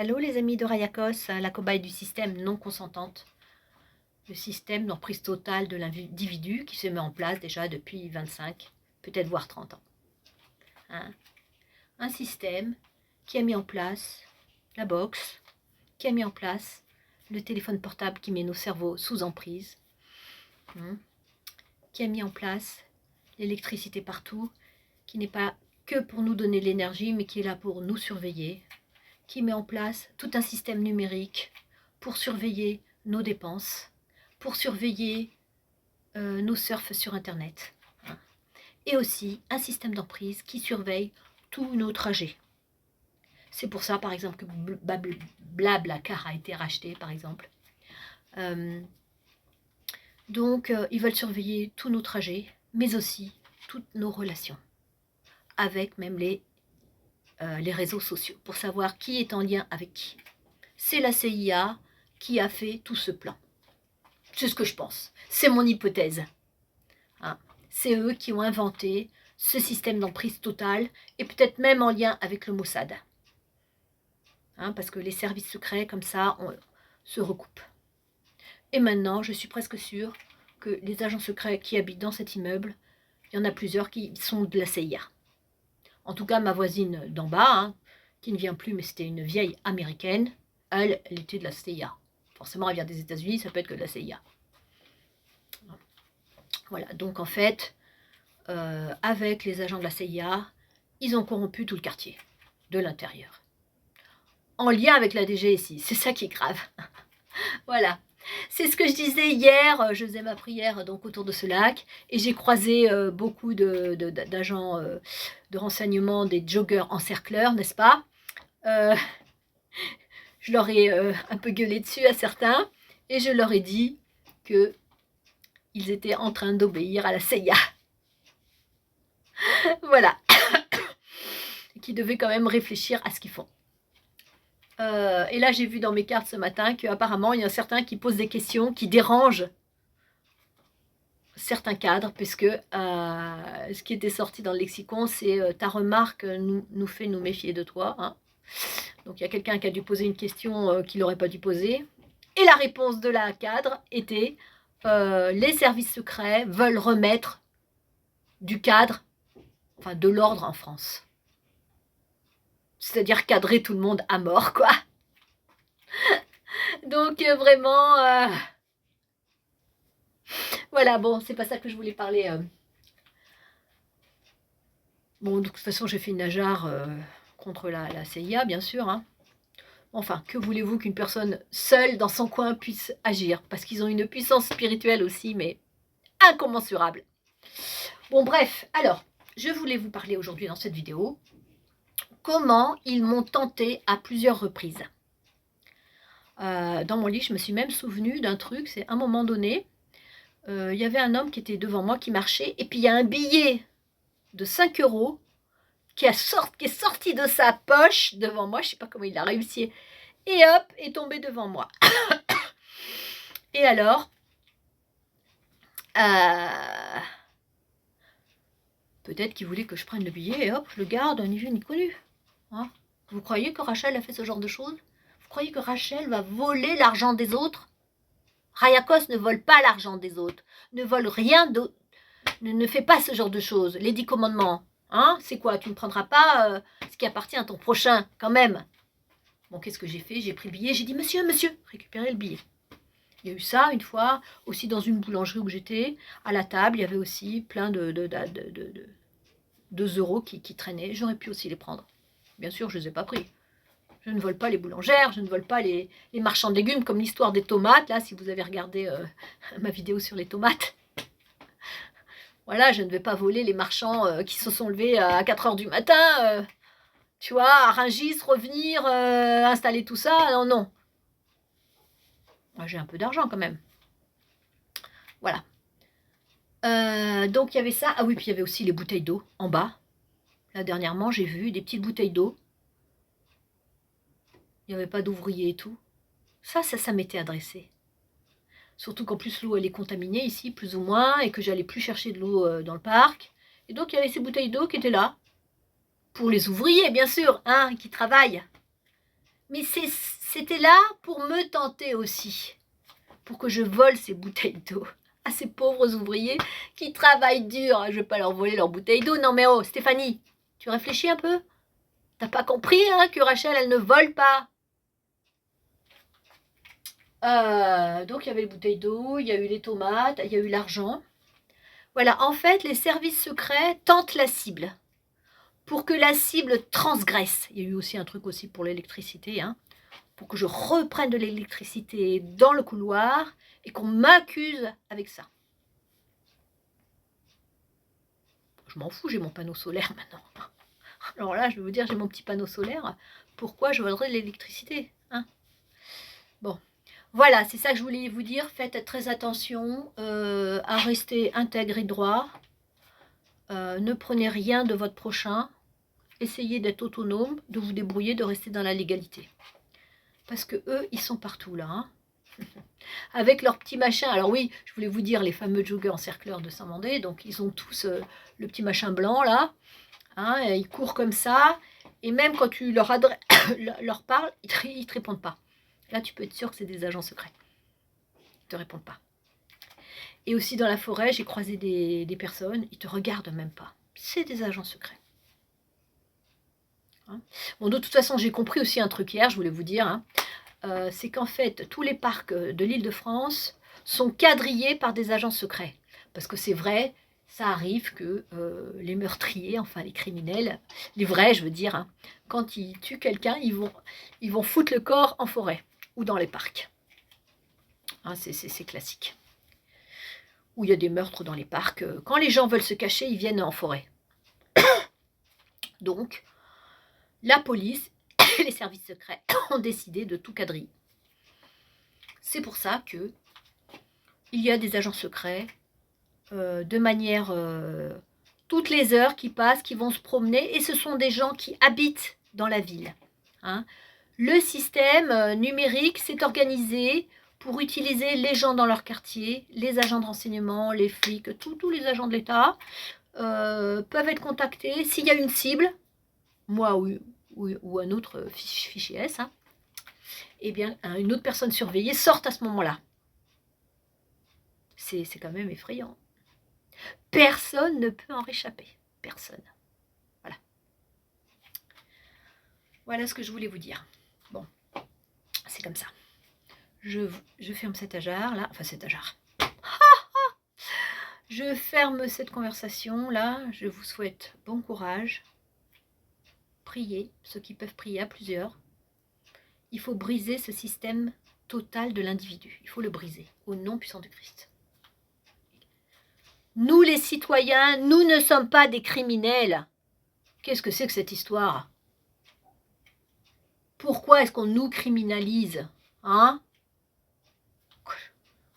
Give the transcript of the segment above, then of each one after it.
Hello les amis de Rayakos, la cobaye du système non consentante. Le système d'emprise totale de l'individu qui se met en place déjà depuis 25, peut-être voire 30 ans. Hein? Un système qui a mis en place la boxe, qui a mis en place le téléphone portable qui met nos cerveaux sous emprise, qui a mis en place l'électricité partout, qui n'est pas que pour nous donner de l'énergie, mais qui est là pour nous surveiller, qui met en place tout un système numérique pour surveiller nos dépenses, pour surveiller nos surfs sur Internet. Et aussi un système d'emprise qui surveille tous nos trajets. C'est pour ça, par exemple, que Blablacar a été racheté, par exemple. Donc, ils veulent surveiller tous nos trajets, mais aussi toutes nos relations, avec même les réseaux sociaux, pour savoir qui est en lien avec qui. C'est la CIA qui a fait tout ce plan. C'est ce que je pense. C'est mon hypothèse. Hein. C'est eux qui ont inventé ce système d'emprise totale, et peut-être même en lien avec le Mossad. Hein, parce que les services secrets, comme ça, se recoupent. Et maintenant, je suis presque sûre que les agents secrets qui habitent dans cet immeuble, il y en a plusieurs qui sont de la CIA. En tout cas, ma voisine d'en bas, qui ne vient plus, mais c'était une vieille américaine, elle était de la CIA. Forcément, elle vient des États-Unis, ça peut être que de la CIA. Voilà, donc en fait, avec les agents de la CIA, ils ont corrompu tout le quartier, de l'intérieur. En lien avec la DGSI, c'est ça qui est grave. Voilà. C'est ce que je disais hier, je faisais ma prière donc autour de ce lac, et j'ai croisé beaucoup d'agents de renseignement, des joggers encercleurs, n'est-ce pas? Je leur ai un peu gueulé dessus à certains, et je leur ai dit que ils étaient en train d'obéir à la CIA. Voilà. Qui devaient quand même réfléchir à ce qu'ils font. Et là, j'ai vu dans mes cartes ce matin qu'apparemment, il y en a certains qui posent des questions qui dérangent certains cadres, puisque ce qui était sorti dans le lexicon, c'est ta remarque nous fait nous méfier de toi. Hein. Donc, il y a quelqu'un qui a dû poser une question qu'il n'aurait pas dû poser. Et la réponse de la cadre était les services secrets veulent remettre du cadre, enfin de l'ordre en France. C'est-à-dire cadrer tout le monde à mort, quoi. Donc, vraiment... Voilà, bon, c'est pas ça que je voulais parler. Bon, de toute façon, j'ai fait une nageare contre la CIA, bien sûr. Hein. Enfin, que voulez-vous qu'une personne seule dans son coin puisse agir? Parce qu'ils ont une puissance spirituelle aussi, mais incommensurable. Bon, bref, alors, je voulais vous parler aujourd'hui dans cette vidéo comment ils m'ont tenté à plusieurs reprises. Dans mon lit, je me suis même souvenu d'un truc, c'est à un moment donné, il y avait un homme qui était devant moi, qui marchait, et puis il y a un billet de 5 € qui est sorti de sa poche devant moi, je ne sais pas comment il a réussi, et hop, est tombé devant moi. Et alors, peut-être qu'il voulait que je prenne le billet, et hop, je le garde, ni vu ni connu. Hein? Vous croyez que Rachel a fait ce genre de choses? Vous croyez que Rachel va voler l'argent des autres? Rayakos ne vole pas l'argent des autres, ne vole rien d'autre, ne fait pas ce genre de choses. Les 10 commandements, hein, c'est quoi? Tu ne prendras pas ce qui appartient à ton prochain, quand même. Bon, qu'est-ce que j'ai fait? J'ai pris le billet, j'ai dit, monsieur, récupérez le billet. Il y a eu ça une fois, aussi dans une boulangerie où j'étais, à la table, il y avait aussi plein de 2 € qui traînaient. J'aurais pu aussi les prendre. Bien sûr, je ne les ai pas pris. Je ne vole pas les boulangères, je ne vole pas les marchands de légumes, comme l'histoire des tomates, là, si vous avez regardé ma vidéo sur les tomates. Voilà, je ne vais pas voler les marchands qui se sont levés à 4 h du matin, tu vois, à Rungis, revenir, installer tout ça, non, non. Moi, j'ai un peu d'argent quand même. Voilà. Donc, il y avait ça. Ah oui, puis il y avait aussi les bouteilles d'eau en bas. Là, dernièrement, j'ai vu des petites bouteilles d'eau. Il n'y avait pas d'ouvriers et tout. Ça m'était adressé. Surtout qu'en plus, l'eau, elle est contaminée ici, plus ou moins, et que j'allais plus chercher de l'eau dans le parc. Et donc, il y avait ces bouteilles d'eau qui étaient là. Pour les ouvriers, bien sûr, hein, qui travaillent. Mais c'était là pour me tenter aussi, pour que je vole ces bouteilles d'eau à ces pauvres ouvriers qui travaillent dur. Je vais pas leur voler leurs bouteilles d'eau. Non mais oh, Stéphanie, tu réfléchis un peu? T'as pas compris hein, que Rachel, elle ne vole pas? Donc il y avait les bouteilles d'eau, il y a eu les tomates, il y a eu l'argent. Voilà, en fait, les services secrets tentent la cible pour que la cible transgresse. Il y a eu aussi un truc aussi pour l'électricité, hein, pour que je reprenne de l'électricité dans le couloir et qu'on m'accuse avec ça. Je m'en fous, j'ai mon panneau solaire maintenant. Alors là, je vais vous dire, j'ai mon petit panneau solaire. Pourquoi je voudrais de l'électricité hein? Bon, voilà, c'est ça que je voulais vous dire. Faites très attention à rester intègre et droit. Ne prenez rien de votre prochain. Essayez d'être autonome, de vous débrouiller, de rester dans la légalité. Parce que eux, ils sont partout là. Hein. Avec leurs petits machins. Alors oui, je voulais vous dire les fameux joggers encercleurs de Saint-Mandé. Donc ils ont tous le petit machin blanc là. Hein, ils courent comme ça. Et même quand tu leur parles, ils ne te répondent pas. Là, tu peux être sûr que c'est des agents secrets. Ils ne te répondent pas. Et aussi dans la forêt, j'ai croisé des personnes, ils ne te regardent même pas. C'est des agents secrets. Hein. Bon, de toute façon, j'ai compris aussi un truc hier, je voulais vous dire. Hein. C'est qu'en fait, tous les parcs de l'Île-de-France sont quadrillés par des agents secrets. Parce que c'est vrai, ça arrive que les meurtriers, enfin les criminels, les vrais, je veux dire, hein, quand ils tuent quelqu'un, ils vont foutre le corps en forêt ou dans les parcs. Hein, c'est classique. Où il y a des meurtres dans les parcs. Quand les gens veulent se cacher, ils viennent en forêt. Donc, la police et les services secrets ont décidé de tout quadriller. C'est pour ça que il y a des agents secrets de manière toutes les heures qui passent, qui vont se promener, et ce sont des gens qui habitent dans la ville. Hein. Le système numérique s'est organisé pour utiliser les gens dans leur quartier, les agents de renseignement, les flics, tous les agents de l'État peuvent être contactés. S'il y a une cible, moi ou un autre fichier S, hein, eh bien, une autre personne surveillée sort à ce moment-là. C'est quand même effrayant. Personne ne peut en réchapper. Personne. Voilà. Voilà ce que je voulais vous dire. Bon, c'est comme ça. Je ferme cet ajar, là. Enfin, cet ajar. Je ferme cette conversation, là. Je vous souhaite bon courage. Priez, ceux qui peuvent prier à plusieurs. Il faut briser ce système total de l'individu. Il faut le briser, au nom puissant de Christ. Nous, les citoyens, nous ne sommes pas des criminels. Qu'est-ce que c'est que cette histoire? Pourquoi est-ce qu'on nous criminalise hein?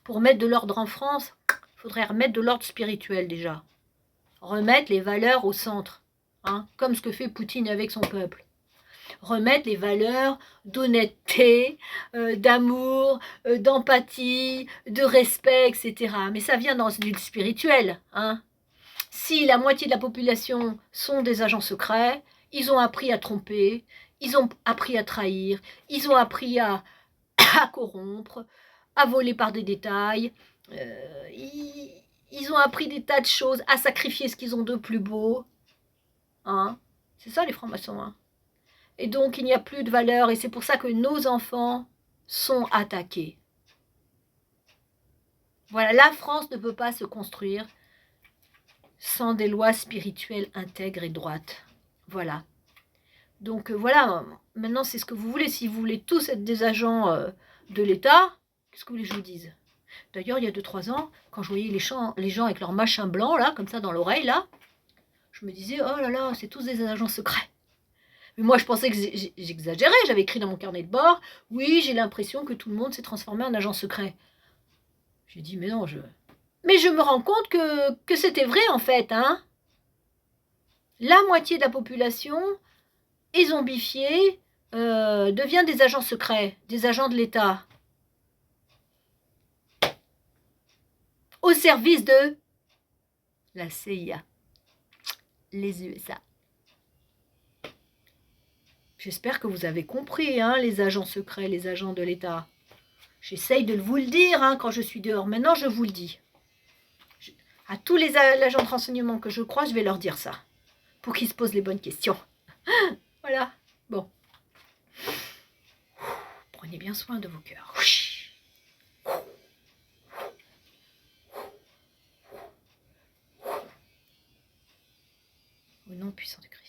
Pour mettre de l'ordre en France, il faudrait remettre de l'ordre spirituel déjà. Remettre les valeurs au centre, hein, comme ce que fait Poutine avec son peuple. Remettre les valeurs d'honnêteté, d'amour, d'empathie, de respect, etc. Mais ça vient dans du spirituel. Hein. Si la moitié de la population sont des agents secrets, ils ont appris à tromper, ils ont appris à trahir, ils ont appris à corrompre, à voler par des détails, ils ont appris des tas de choses, à sacrifier ce qu'ils ont de plus beau. Hein. C'est ça les francs-maçons. Hein. Et donc il n'y a plus de valeur et c'est pour ça que nos enfants sont attaqués. Voilà, la France ne peut pas se construire sans des lois spirituelles intègres et droites. Voilà. Donc voilà, maintenant c'est ce que vous voulez. Si vous voulez tous être des agents de l'État, qu'est-ce que vous voulez que je vous dise? D'ailleurs, il y a 2-3 ans, quand je voyais les gens avec leur machin blanc, là, comme ça, dans l'oreille, là, je me disais, oh là là, c'est tous des agents secrets. Mais moi, je pensais que j'exagérais. J'avais écrit dans mon carnet de bord, oui, j'ai l'impression que tout le monde s'est transformé en agent secret. J'ai dit, mais non, mais je me rends compte que c'était vrai, en fait. Hein. La moitié de la population est zombifiée, devient des agents secrets, des agents de l'État. Au service de la CIA, les USA. J'espère que vous avez compris, hein, les agents secrets, les agents de l'État. J'essaye de vous le dire hein, quand je suis dehors. Maintenant, je vous le dis. À tous les agents de renseignement que je crois, je vais leur dire ça. Pour qu'ils se posent les bonnes questions. Voilà. Bon. Prenez bien soin de vos cœurs. Au nom puissant de Christ.